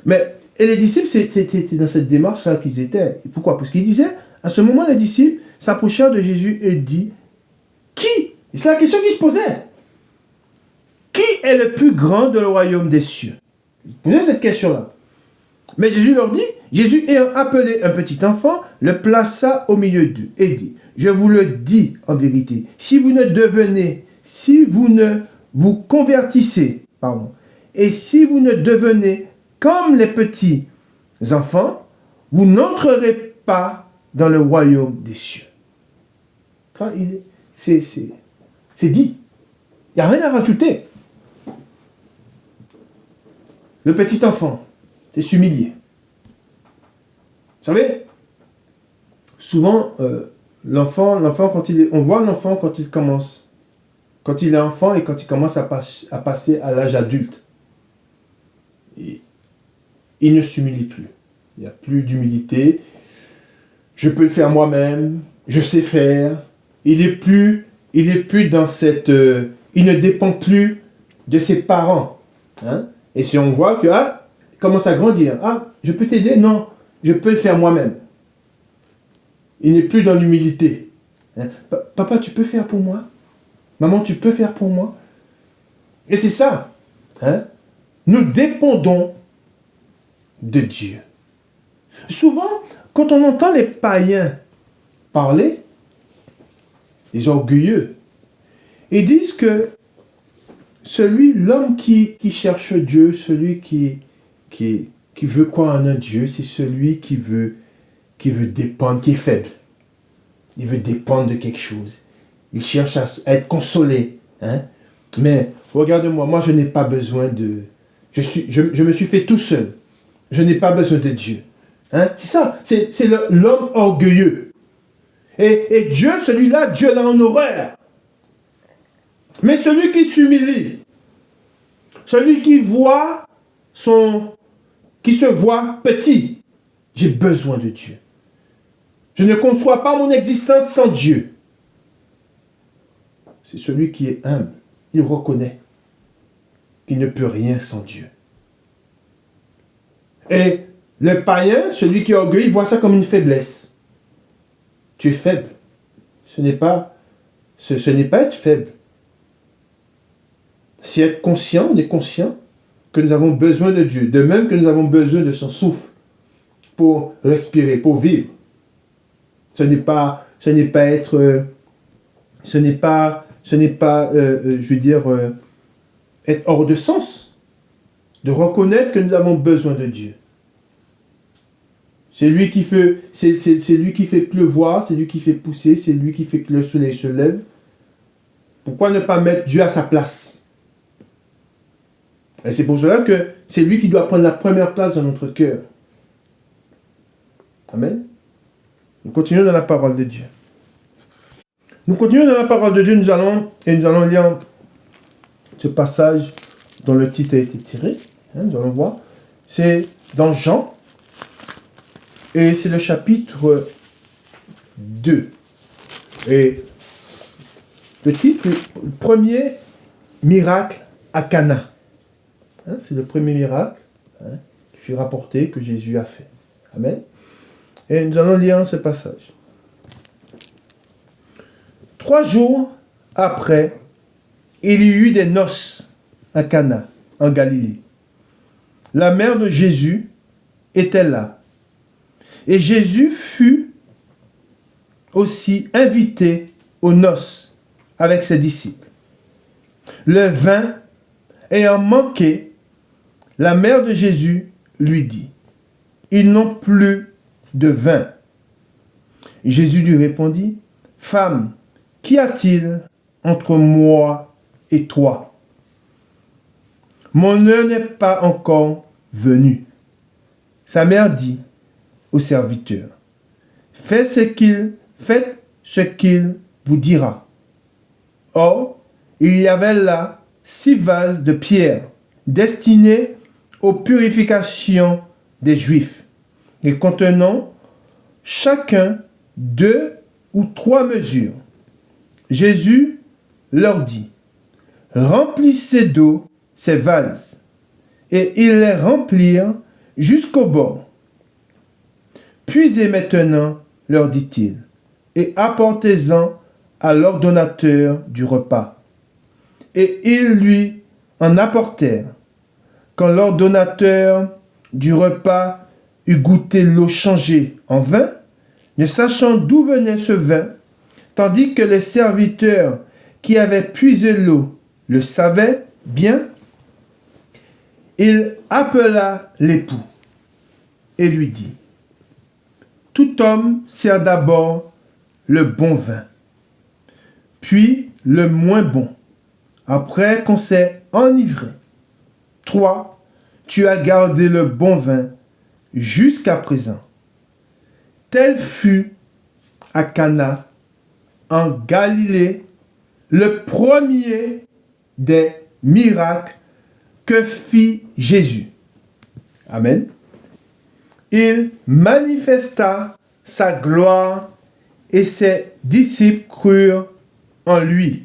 [SPEAKER 1] Mais et les disciples, c'était dans cette démarche-là qu'ils étaient. Et pourquoi? Parce qu'ils disaient, à ce moment, les disciples s'approchèrent de Jésus et dit, qui? Et c'est la question qu'ils se posaient. Qui est le plus grand de le royaume des cieux? Ils posaient cette question-là. Mais Jésus leur dit, Jésus ayant appelé un petit enfant, le plaça au milieu d'eux et dit, je vous le dis en vérité, si vous ne vous convertissez, et si vous ne devenez comme les petits enfants, vous n'entrerez pas dans le royaume des cieux. C'est dit. Il n'y a rien à rajouter. Le petit enfant, c'est s'humilier. Vous savez, souvent, l'enfant, on voit l'enfant quand il est enfant et quand il commence à passer à l'âge adulte. Il ne s'humilie plus. Il n'y a plus d'humilité. Je peux le faire moi-même. Je sais faire. Il est plus dans cette... il ne dépend plus de ses parents. Et si on voit que, il commence à grandir. Je peux t'aider? Non, je peux le faire moi-même. Il n'est plus dans l'humilité. Papa, tu peux faire pour moi? Maman, tu peux faire pour moi? Et c'est ça. Nous dépendons de Dieu. Souvent, quand on entend les païens parler, les orgueilleux, ils disent que l'homme qui cherche Dieu, celui qui veut croire en un Dieu, c'est celui qui veut dépendre, qui est faible. Il veut dépendre de quelque chose. Il cherche à être consolé. Mais regarde-moi, moi je n'ai pas besoin de... Je me suis fait tout seul. Je n'ai pas besoin de Dieu. C'est ça, c'est l'homme orgueilleux. Et Dieu, celui-là, Dieu l'a en horreur. Mais celui qui s'humilie, celui qui se voit petit, j'ai besoin de Dieu. Je ne conçois pas mon existence sans Dieu. C'est celui qui est humble. Il reconnaît qu'il ne peut rien sans Dieu. Et Le païen, celui qui est orgueilleux, il voit ça comme une faiblesse. Tu es faible. Ce n'est pas être faible. C'est être conscient, on est conscient que nous avons besoin de Dieu. De même que nous avons besoin de son souffle pour respirer, pour vivre. Ce n'est pas être, je veux dire, être hors de sens. De reconnaître que nous avons besoin de Dieu. C'est lui qui fait pleuvoir, c'est lui qui fait pousser, c'est lui qui fait que le soleil se lève. Pourquoi ne pas mettre Dieu à sa place? Et c'est pour cela que c'est lui qui doit prendre la première place dans notre cœur. Amen. Nous continuons dans la parole de Dieu. Nous continuons dans la parole de Dieu, nous allons lire ce passage dont le titre a été tiré. Nous allons voir. C'est dans Jean. Et c'est le chapitre 2. Et le titre, le premier miracle à Cana. C'est le premier miracle qui fut rapporté que Jésus a fait. Amen. Et nous allons lire ce passage. 3 jours après, il y eut des noces à Cana, en Galilée. La mère de Jésus était là. Et Jésus fut aussi invité aux noces avec ses disciples. Le vin ayant manqué, la mère de Jésus lui dit, « Ils n'ont plus de vin. » Jésus lui répondit, « Femme, qu'y a-t-il entre moi et toi? Mon heure n'est pas encore venue. » Sa mère dit au serviteur, « Faites ce qu'il vous dira. » Or, il y avait là 6 vases de pierre destinés aux purifications des Juifs et contenant chacun 2 ou 3 mesures. Jésus leur dit, « Remplissez d'eau ces vases. » Et ils les remplirent jusqu'au bord. « Puisez maintenant, leur dit-il, et apportez-en à l'ordonnateur du repas. » Et ils lui en apportèrent. Quand l'ordonnateur du repas eut goûté l'eau changée en vin, ne sachant d'où venait ce vin, tandis que les serviteurs qui avaient puisé l'eau le savaient bien, il appela l'époux et lui dit, « Tout homme sert d'abord le bon vin, puis le moins bon, après qu'on s'est enivré. Toi, tu as gardé le bon vin jusqu'à présent. » Tel fut à Cana, en Galilée, le premier des miracles que fit Jésus. Amen. Il manifesta sa gloire et ses disciples crurent en lui.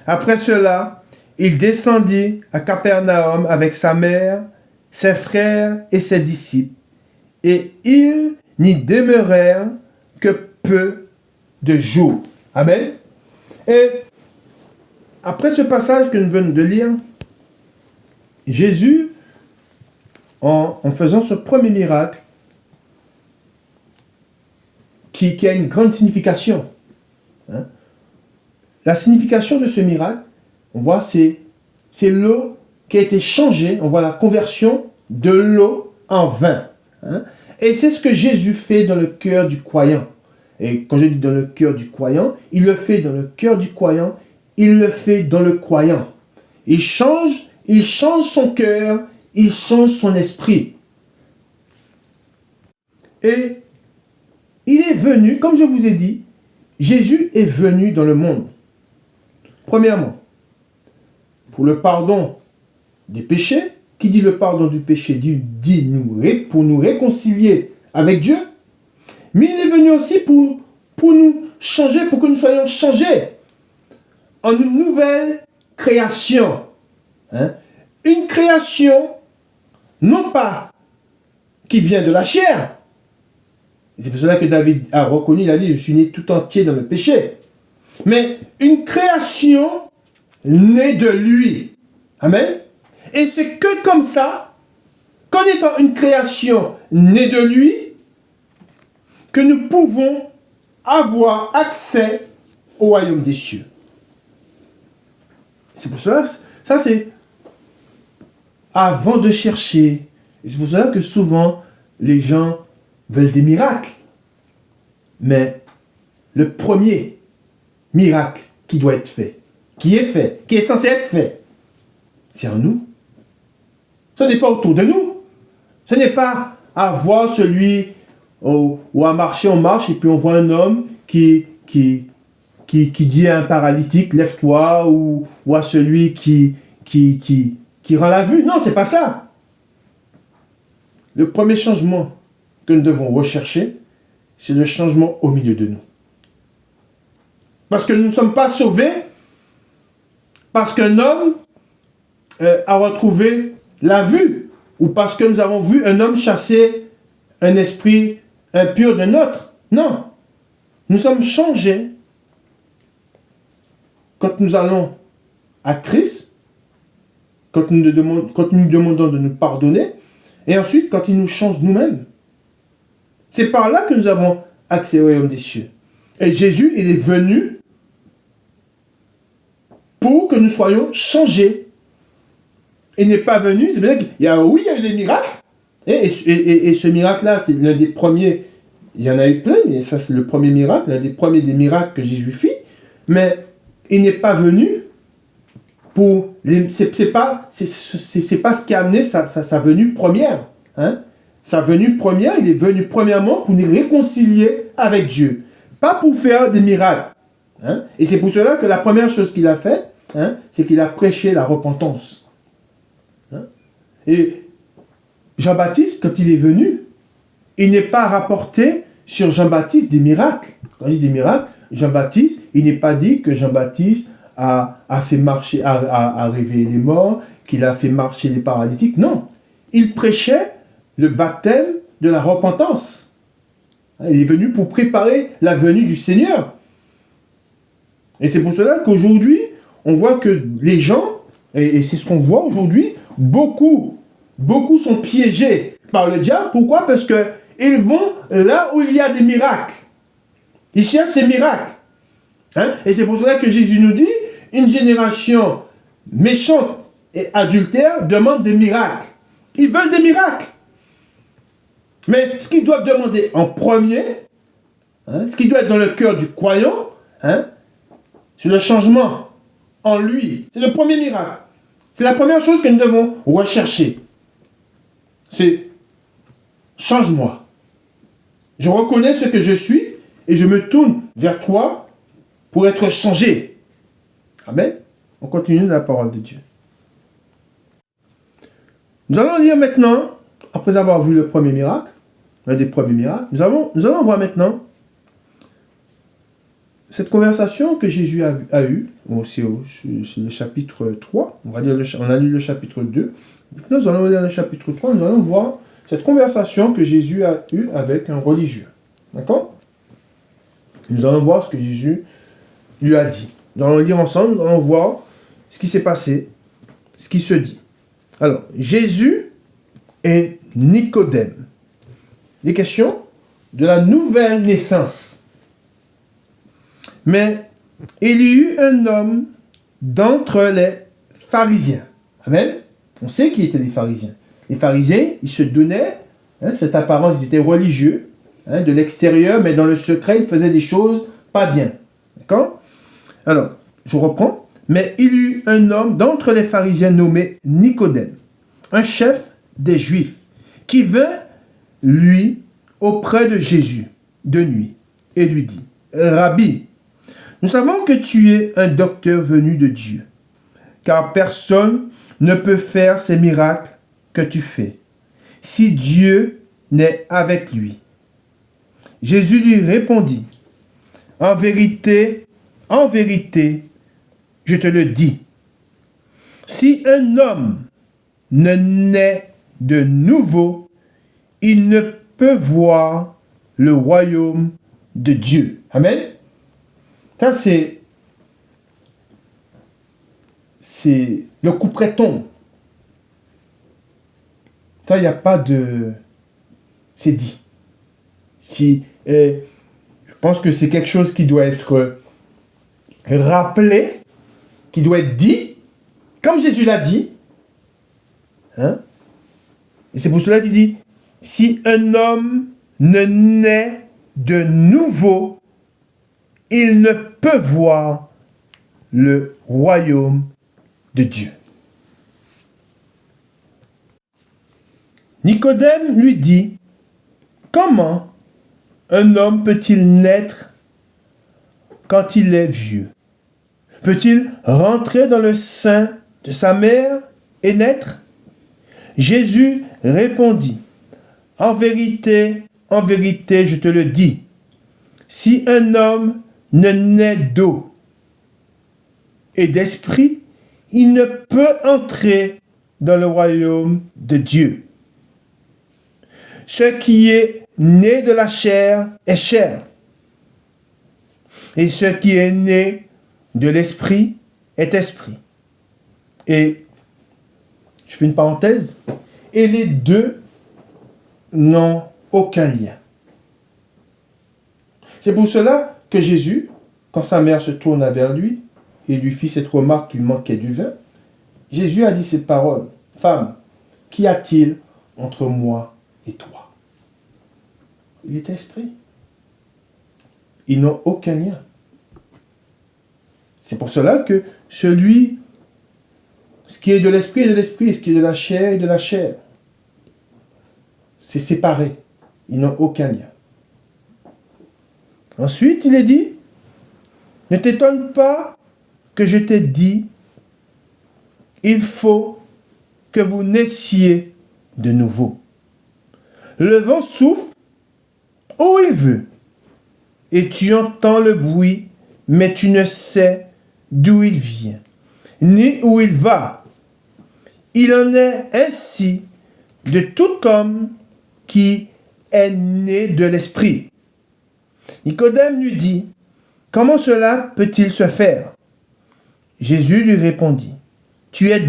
[SPEAKER 1] Après cela, il descendit à Capernaum avec sa mère, ses frères et ses disciples, et ils n'y demeurèrent que peu de jours. Amen. Et après ce passage que nous venons de lire, Jésus, en faisant ce premier miracle, qui a une grande signification. La signification de ce miracle, on voit, c'est l'eau qui a été changée, on voit la conversion de l'eau en vin. Et c'est ce que Jésus fait dans le cœur du croyant. Et quand je dis dans le cœur du croyant, il le fait dans le cœur du croyant, il le fait dans le croyant. Il change son cœur, il change son esprit. Et il est venu, comme je vous ai dit, Jésus est venu dans le monde. Premièrement, pour le pardon des péchés. Qui dit le pardon du péché dit pour nous réconcilier avec Dieu. Mais il est venu aussi pour nous changer, pour que nous soyons changés en une nouvelle création. Une création, non pas qui vient de la chair. C'est pour cela que David a reconnu, il a dit, je suis né tout entier dans le péché. Mais une création née de lui. Amen. Et c'est que comme ça, qu'en étant une création née de lui, que nous pouvons avoir accès au royaume des cieux. C'est pour cela, ça c'est avant de chercher. C'est pour cela que souvent, les gens veulent des miracles. Mais le premier miracle qui doit être fait, qui est censé être fait, c'est en nous. Ce n'est pas autour de nous. Ce n'est pas à voir celui ou à marcher, on marche et puis on voit un homme qui dit à un paralytique, lève-toi, ou à celui qui rend la vue. Non, c'est pas ça. Le premier changement que nous devons rechercher, c'est le changement au milieu de nous. Parce que nous ne sommes pas sauvés parce qu'un homme a retrouvé la vue, ou parce que nous avons vu un homme chasser un esprit impur de nôtre. Non. Nous sommes changés quand nous allons à Christ, quand nous demandons de nous pardonner, et ensuite quand il nous change nous-mêmes. C'est par là que nous avons accès au royaume des cieux. Et Jésus, il est venu pour que nous soyons changés. Il n'est pas venu, c'est bien qu'il y a eu des miracles, et ce miracle-là, c'est l'un des premiers, il y en a eu plein, mais ça c'est le premier miracle, l'un des premiers des miracles que Jésus fit, mais il n'est pas venu pour, c'est pas ce qui a amené sa venue première, hein? Sa venue première, il est venu premièrement pour nous réconcilier avec Dieu, pas pour faire des miracles, hein? Et c'est pour cela que la première chose qu'il a faite, hein, c'est qu'il a prêché la repentance. Hein? Et Jean-Baptiste, quand il est venu, il n'est pas rapporté sur Jean-Baptiste des miracles. Quand je dis des miracles, Jean-Baptiste, il n'est pas dit que Jean-Baptiste a fait marcher, a réveillé les morts, qu'il a fait marcher les paralytiques. Non, il prêchait le baptême de la repentance. Il est venu pour préparer la venue du Seigneur. Et c'est pour cela qu'aujourd'hui, on voit que les gens, et c'est ce qu'on voit aujourd'hui, beaucoup sont piégés par le diable. Pourquoi? Parce qu'ils vont là où il y a des miracles. Ils cherchent des miracles. Hein? Et c'est pour cela que Jésus nous dit, une génération méchante et adultère demande des miracles. Ils veulent des miracles. Mais ce qu'ils doivent demander en premier, hein, ce qui doit être dans le cœur du croyant, hein, c'est le changement en lui. C'est le premier miracle. C'est la première chose que nous devons rechercher. C'est change-moi. Je reconnais ce que je suis et je me tourne vers toi pour être changé. Amen. On continue la parole de Dieu. Nous allons lire maintenant, après avoir vu le premier miracle, un des premiers miracles, nous allons voir maintenant cette conversation que Jésus a eue, c'est le chapitre 3, on a lu le chapitre 2, maintenant nous allons lire le chapitre 3, nous allons voir cette conversation que Jésus a eue avec un religieux. D'accord? Nous allons voir ce que Jésus lui a dit. Nous allons lire ensemble, nous allons voir ce qui s'est passé, ce qui se dit. Alors, Jésus et Nicodème. Des questions de la nouvelle naissance. Mais il y eut un homme d'entre les pharisiens. Amen. On sait qui étaient les pharisiens. Les pharisiens, ils se donnaient, hein, cette apparence, ils étaient religieux, hein, de l'extérieur, mais dans le secret, ils faisaient des choses pas bien. D'accord? Alors, je reprends. Mais il y eut un homme d'entre les pharisiens nommé Nicodème, un chef des Juifs, qui vint, lui, auprès de Jésus, de nuit, et lui dit, « Rabbi, nous savons que tu es un docteur venu de Dieu, car personne ne peut faire ces miracles que tu fais, si Dieu n'est avec lui. » Jésus lui répondit, « en vérité, je te le dis, si un homme ne naît de nouveau, il ne peut voir le royaume de Dieu. Amen. Ça, c'est le couperet tombe. Ça, il n'y a pas de... C'est dit. Je pense que c'est quelque chose qui doit être rappelé, qui doit être dit, comme Jésus l'a dit. Hein? Et c'est pour cela qu'il dit, si un homme ne naît de nouveau, il ne peut voir le royaume de Dieu. Nicodème lui dit, comment un homme peut-il naître quand il est vieux? Peut-il rentrer dans le sein de sa mère et naître? Jésus répondit, en vérité, je te le dis, si un homme ne naît d'eau et d'esprit, il ne peut entrer dans le royaume de Dieu. Ce qui est né de la chair est chair, et ce qui est né de l'esprit est esprit. Et je fais une parenthèse, et les deux n'ont aucun lien. C'est pour cela que Jésus, quand sa mère se tourna vers lui et lui fit cette remarque qu'il manquait du vin, Jésus a dit ces paroles, « Femme, qu'y a-t-il entre moi et toi ?» Il est esprit. Ils n'ont aucun lien. C'est pour cela que ce qui est de l'esprit est de l'esprit, et ce qui est de la chair est de la chair. C'est séparé. Ils n'ont aucun lien. Ensuite, il est dit, ne t'étonne pas que je t'ai dit, il faut que vous naissiez de nouveau. Le vent souffle où il veut, et tu entends le bruit, mais tu ne sais d'où il vient, ni où il va. Il en est ainsi de tout homme qui est né de l'esprit. Nicodème lui dit, comment cela peut-il se faire? Jésus lui répondit, tu es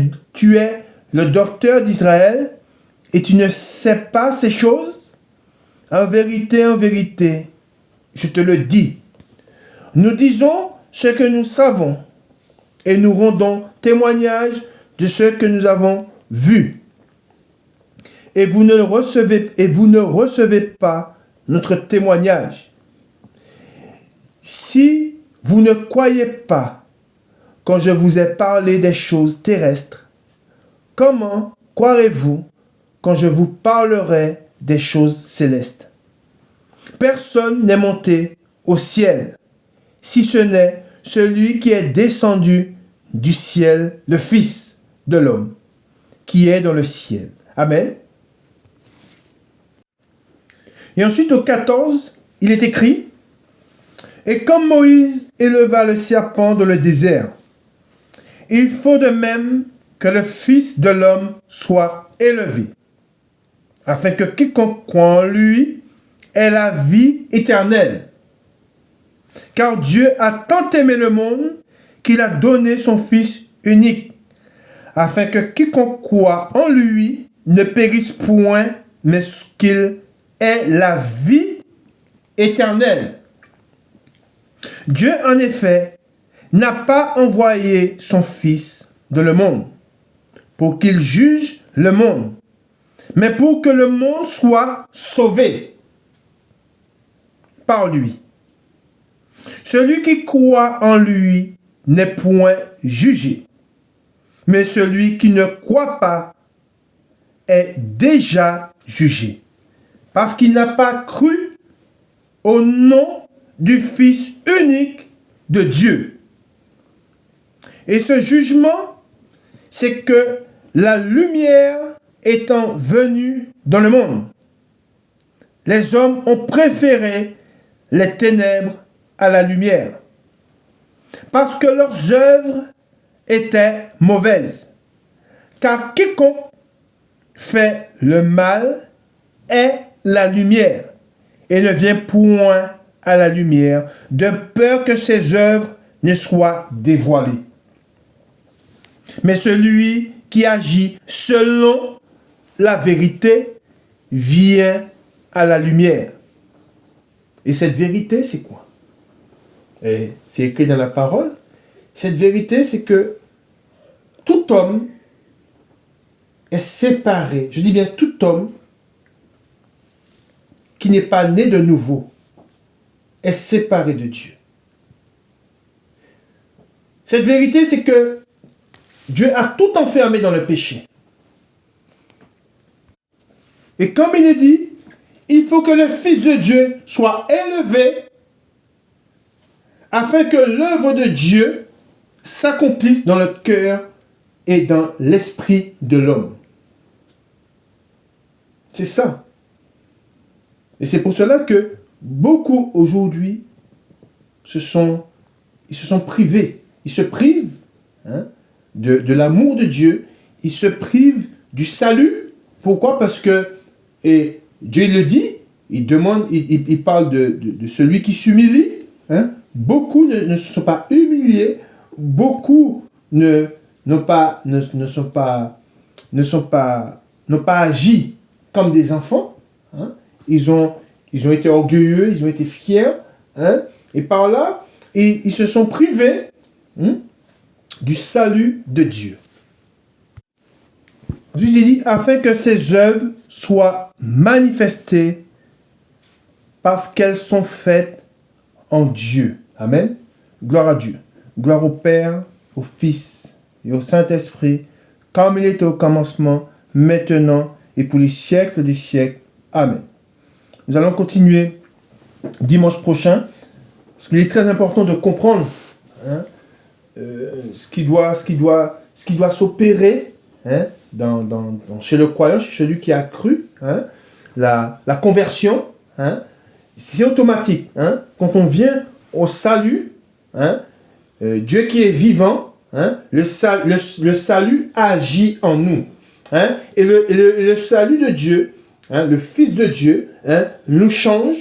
[SPEAKER 1] le docteur d'Israël et tu ne sais pas ces choses? En vérité, je te le dis. Nous disons ce que nous savons et nous rendons témoignage de ce que nous avons vu. Et vous ne recevez pas notre témoignage. Si vous ne croyez pas quand je vous ai parlé des choses terrestres, comment croirez-vous quand je vous parlerai des choses célestes? Personne n'est monté au ciel, si ce n'est celui qui est descendu du ciel, le Fils de l'homme, qui est dans le ciel. Amen. Et ensuite au 14, il est écrit, et comme Moïse éleva le serpent dans le désert, il faut de même que le Fils de l'homme soit élevé, afin que quiconque croit en lui ait la vie éternelle. Car Dieu a tant aimé le monde qu'il a donné son Fils unique, afin que quiconque croit en lui ne périsse point, mais qu'il ait la vie éternelle. Dieu, en effet, n'a pas envoyé son Fils dans le monde pour qu'il juge le monde, mais pour que le monde soit sauvé par lui. Celui qui croit en lui n'est point jugé, mais celui qui ne croit pas est déjà jugé, parce qu'il n'a pas cru au nom du Fils unique de Dieu. Et ce jugement, c'est que la lumière étant venue dans le monde, les hommes ont préféré les ténèbres à la lumière, parce que leurs œuvres étaient mauvaises. Car quiconque fait le mal est la lumière et ne vient point à la lumière, de peur que ses œuvres ne soient dévoilées. Mais celui qui agit selon la vérité vient à la lumière. Et cette vérité, c'est quoi? Et c'est écrit dans la parole. Cette vérité, c'est que tout homme est séparé. Je dis bien tout homme qui n'est pas né de nouveau est séparé de Dieu. Cette vérité, c'est que Dieu a tout enfermé dans le péché. Et comme il est dit, il faut que le Fils de Dieu soit élevé afin que l'œuvre de Dieu s'accomplisse dans le cœur et dans l'esprit de l'homme. C'est ça. Et c'est pour cela que beaucoup aujourd'hui ils se sont privés. Ils se privent de l'amour de Dieu. Ils se privent du salut. Pourquoi? Parce que, et Dieu le dit, il parle de celui qui s'humilie. Beaucoup ne se sont pas humiliés. Beaucoup n'ont pas agi comme des enfants. Ils ont été orgueilleux, ils ont été fiers. Et par là, ils se sont privés du salut de Dieu. Dieu dit, afin que ses œuvres soient manifestées parce qu'elles sont faites en Dieu. Amen. Gloire à Dieu. Gloire au Père, au Fils et au Saint-Esprit, comme il était au commencement, maintenant et pour les siècles des siècles. Amen. Nous allons continuer dimanche prochain, parce qu'il est très important de comprendre ce qui doit s'opérer chez le croyant, chez celui qui a cru, la conversion. C'est automatique. Quand on vient au salut, Dieu qui est vivant, le salut agit en nous. Et le salut de Dieu, le Fils de Dieu, nous change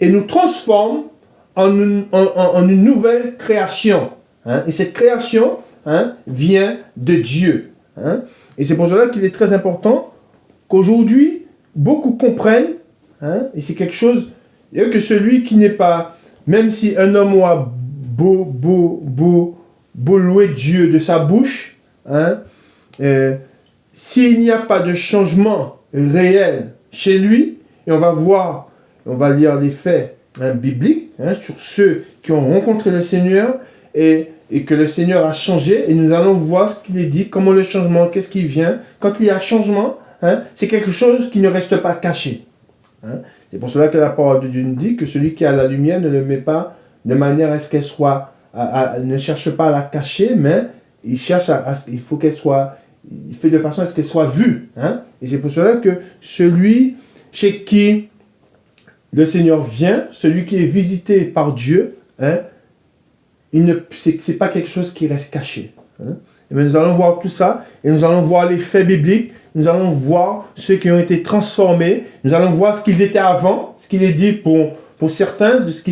[SPEAKER 1] et nous transforme en une nouvelle création. Et cette création vient de Dieu. Et c'est pour cela qu'il est très important qu'aujourd'hui, beaucoup comprennent, et c'est quelque chose, que celui qui n'est pas, même si un homme a beau louer Dieu de sa bouche, s'il n'y a pas de changement réel chez lui, et on va lire les faits bibliques sur ceux qui ont rencontré le Seigneur et que le Seigneur a changé, et nous allons voir ce qu'il est dit, comment le changement, qu'est-ce qui vient. Quand il y a changement, c'est quelque chose qui ne reste pas caché. C'est pour cela que la parole de Dieu nous dit que celui qui a la lumière ne le met pas de manière à ce qu'elle soit, ne cherche pas à la cacher, mais il cherche il faut qu'elle soit, il fait de façon à ce qu'elle soit vue. Et c'est pour cela que celui chez qui le Seigneur vient, celui qui est visité par Dieu, c'est pas quelque chose qui reste caché. Et nous allons voir tout ça, et nous allons voir les faits bibliques, nous allons voir ceux qui ont été transformés, nous allons voir ce qu'ils étaient avant, ce qu'il est dit pour certains, de ce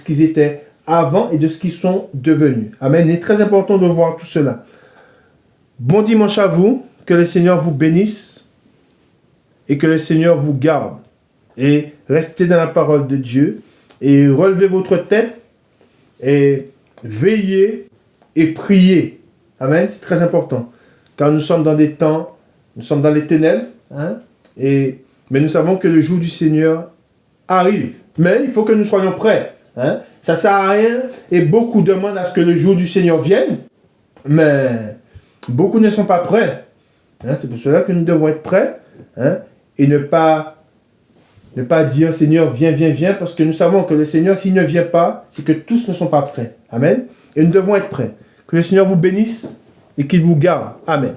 [SPEAKER 1] qu'ils étaient avant et de ce qu'ils sont devenus. Amen. Il est très important de voir tout cela. Bon dimanche à vous, que le Seigneur vous bénisse et que le Seigneur vous garde. Et restez dans la parole de Dieu et relevez votre tête et veillez et priez. Amen. C'est très important. Car nous sommes dans des temps, nous sommes dans les ténèbres, mais nous savons que le jour du Seigneur arrive. Mais il faut que nous soyons prêts. Ça ne sert à rien et beaucoup demandent à ce que le jour du Seigneur vienne, mais beaucoup ne sont pas prêts. C'est pour cela que nous devons être prêts et ne pas dire Seigneur, viens, viens, viens, parce que nous savons que le Seigneur, s'il ne vient pas, c'est que tous ne sont pas prêts. Amen. Et nous devons être prêts. Que le Seigneur vous bénisse et qu'il vous garde. Amen.